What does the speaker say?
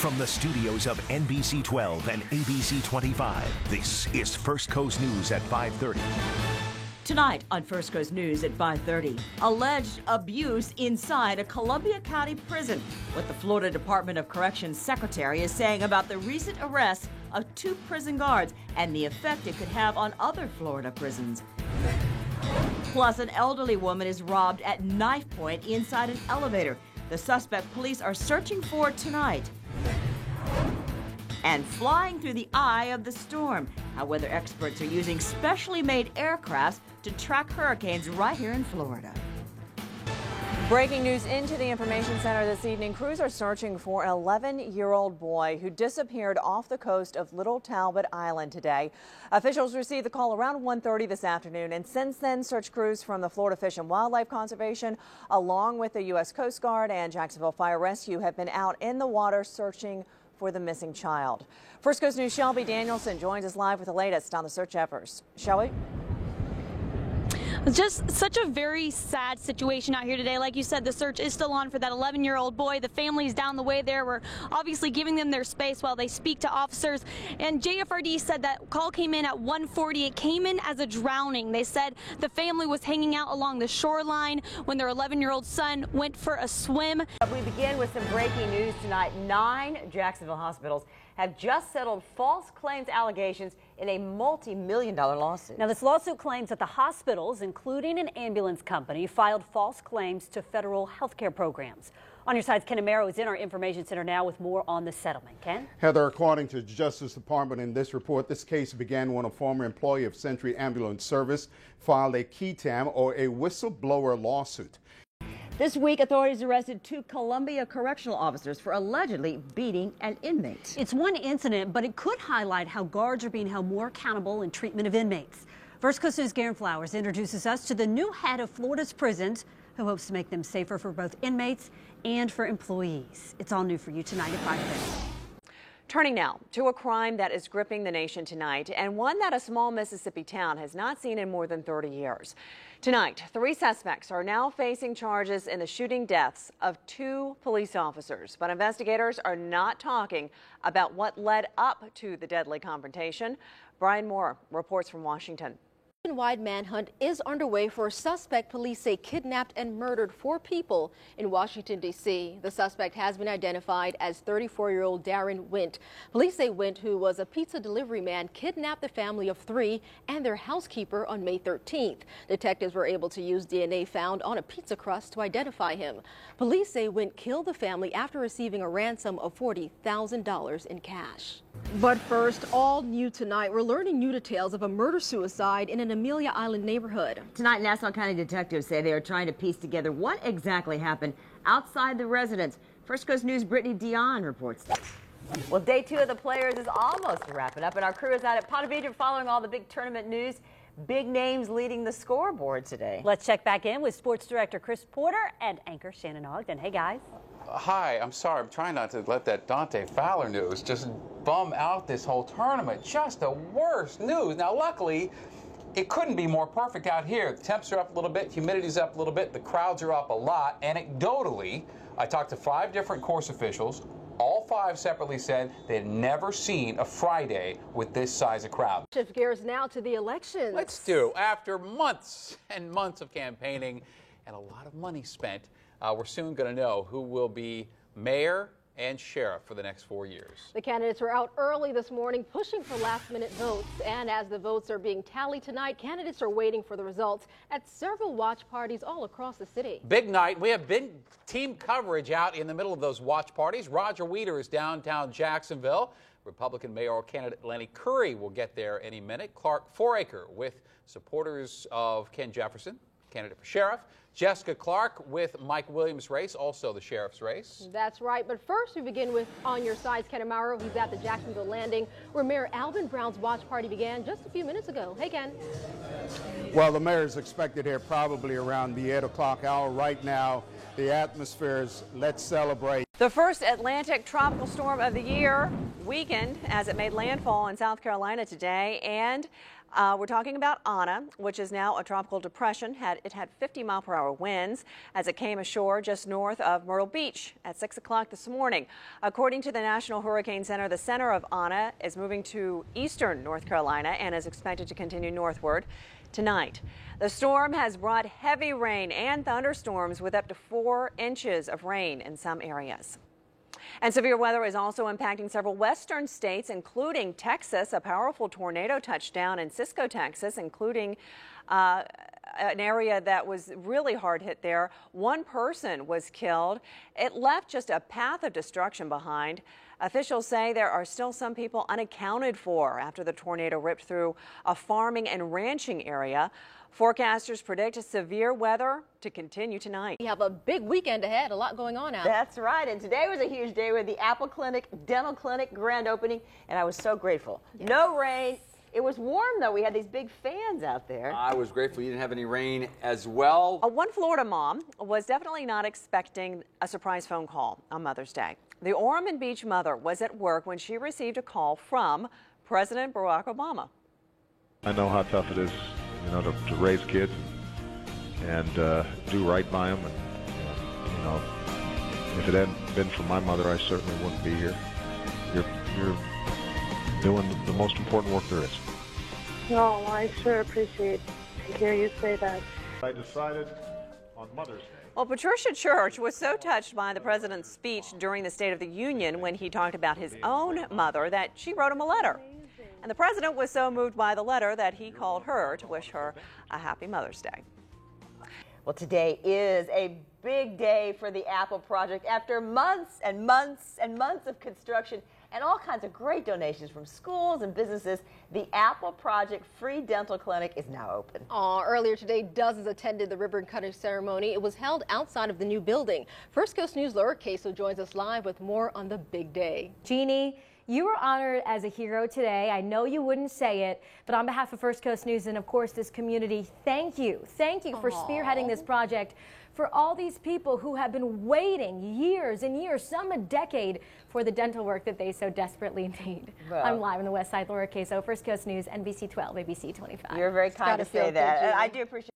From the studios of NBC 12 and ABC 25, this is First Coast News at 5:30. Tonight on First Coast News at 5:30, alleged abuse inside a Columbia County prison. What the Florida Department of Corrections Secretary is saying about the recent arrest of 2 prison guards and the effect it could have on other Florida prisons. Plus, an elderly woman is robbed at knife point inside an elevator. The suspect police are searching for tonight. And flying through the eye of the storm, how weather experts are using specially made aircrafts to track hurricanes right here in Florida. Breaking news into the information center this evening. Crews are searching for an 11-year-old boy who disappeared off the coast of Little Talbot Island today. Officials received the call around 1:30 this afternoon, and since then, search crews from the Florida Fish and Wildlife Conservation, along with the U.S. Coast Guard and Jacksonville Fire Rescue, have been out in the water searching for the missing child. First Coast News' Shelby Danielson joins us live with the latest on the search efforts. Shelby? It's just such a very sad situation out here today. Like you said, the search is still on for that 11-year-old boy. The families down the way there were obviously giving them their space while they speak to officers. And JFRD said that call came in at 1:40. It came in as a drowning. They said the family was hanging out along the shoreline when their 11-year-old son went for a swim. We begin with some breaking news tonight. 9 Jacksonville hospitals have just settled false claims allegations in a multi-million-dollar lawsuit. Now, this lawsuit claims that the hospitals, including an ambulance company, filed false claims to federal health care programs. On your side's Ken Amaro is in our information center now with more on the settlement. Ken? Heather, according to the Justice Department in this report, this case began when a former employee of Century Ambulance Service filed a KETAM, or a whistleblower lawsuit. This week, authorities arrested 2 Columbia correctional officers for allegedly beating an inmate. It's one incident, but it could highlight how guards are being held more accountable in treatment of inmates. First Coast News' Garen Flowers introduces us to the new head of Florida's prisons, who hopes to make them safer for both inmates and for employees. It's all new for you tonight at 5:30. Turning now to a crime that is gripping the nation tonight, and one that a small Mississippi town has not seen in more than 30 years. Tonight, 3 suspects are now facing charges in the shooting deaths of 2 police officers. But investigators are not talking about what led up to the deadly confrontation. Brian Moore reports from Washington. A nationwide manhunt is underway for a suspect police say kidnapped and murdered 4 people in Washington, D.C. The suspect has been identified as 34-year-old Darren Wint. Police say Wint, who was a pizza delivery man, kidnapped the family of 3 and their housekeeper on May 13th. Detectives were able to use DNA found on a pizza crust to identify him. Police say Wint killed the family after receiving a ransom of $40,000 in cash. But first, all new tonight, we're learning new details of a murder-suicide in an Amelia Island neighborhood. Tonight, Nassau County detectives say they are trying to piece together what exactly happened outside the residence. First Coast News' Brittany Dion reports this. Well, day 2 of the Players is almost wrapping up, and our crew is out at Ponte Vedra following all the big tournament news. Big names leading the scoreboard today. Let's check back in with sports director Chris Porter and anchor Shannon Ogden. Hey, guys. Hi, I'm sorry. I'm trying not to let that Dante Fowler news just bum out this whole tournament. Just the worst news. Now, luckily, it couldn't be more perfect out here. The temps are up a little bit, humidity's up a little bit, the crowds are up a lot. Anecdotally, I talked to 5 different course officials. All 5 separately said they had never seen a Friday with this size of crowd. Shift gears now to the elections. Let's do. After months and months of campaigning and a lot of money spent, we're soon going to know who will be mayor and sheriff for the next 4 years. The candidates were out early this morning pushing for last-minute votes. And as the votes are being tallied tonight, candidates are waiting for the results at several watch parties all across the city. Big night. We have big team coverage out in the middle of those watch parties. Roger Weeder is downtown Jacksonville. Republican mayoral candidate Lenny Curry will get there any minute. Clark Foraker with supporters of Ken Jefferson, candidate for sheriff. Jessica Clark with Mike Williams' race, also the sheriff's race. That's right. But first, we begin with On Your Side's Ken Amaro. He's at the Jacksonville Landing, where Mayor Alvin Brown's watch party began just a few minutes ago. Hey, Ken. Well, the mayor is expected here probably around the 8 o'clock hour. Right now, the atmosphere is let's celebrate. The first Atlantic tropical storm of the year weakened as it made landfall in South Carolina today, and We're talking about Ana, which is now a tropical depression. It had 50-mile-per-hour winds as it came ashore just north of Myrtle Beach at 6 o'clock this morning. According to the National Hurricane Center, the center of Ana is moving to eastern North Carolina and is expected to continue northward tonight. The storm has brought heavy rain and thunderstorms with up to 4 inches of rain in some areas. And severe weather is also impacting several western states, including Texas. A powerful tornado touched down in Cisco, Texas, including an area that was really hard hit there. 1 person was killed. It left just a path of destruction behind. Officials say there are still some people unaccounted for after the tornado ripped through a farming and ranching area. Forecasters predict severe weather to continue tonight. We have a big weekend ahead, a lot going on out. That's right, and today was a huge day with the Apple Clinic Dental Clinic grand opening, and I was so grateful. Yes. No rain. It was warm, though. We had these big fans out there. I was grateful you didn't have any rain as well. One Florida mom was definitely not expecting a surprise phone call on Mother's Day. The Ormond Beach mother was at work when she received a call from President Barack Obama. I know how tough it is, you know, to raise kids and do right by them. And, you know, if it hadn't been for my mother, I certainly wouldn't be here. You're doing the most important work there is. Oh, I sure appreciate to hear you say that. I decided on Mother's Day. Well, Patricia Church was so touched by the president's speech during the State of the Union when he talked about his own mother that she wrote him a letter. And the president was so moved by the letter that he called her to wish her a happy Mother's Day. Well, today is a big day for the Apple Project. After months and months and months of construction and all kinds of great donations from schools and businesses, the Apple Project Free Dental Clinic is now open. Earlier today, dozens attended the ribbon cutting ceremony. It was held outside of the new building. First Coast News' Laura Queso joins us live with more on the big day. Jeannie, you were honored as a hero today. I know you wouldn't say it, but on behalf of First Coast News and, of course, this community, thank you. Thank you for spearheading this project for all these people who have been waiting years and years, some a decade, for the dental work that they so desperately need. Well, I'm live on the West Side. Laura Queso, First Coast News, NBC 12, ABC 25. You're very kind to say that. I do appreciate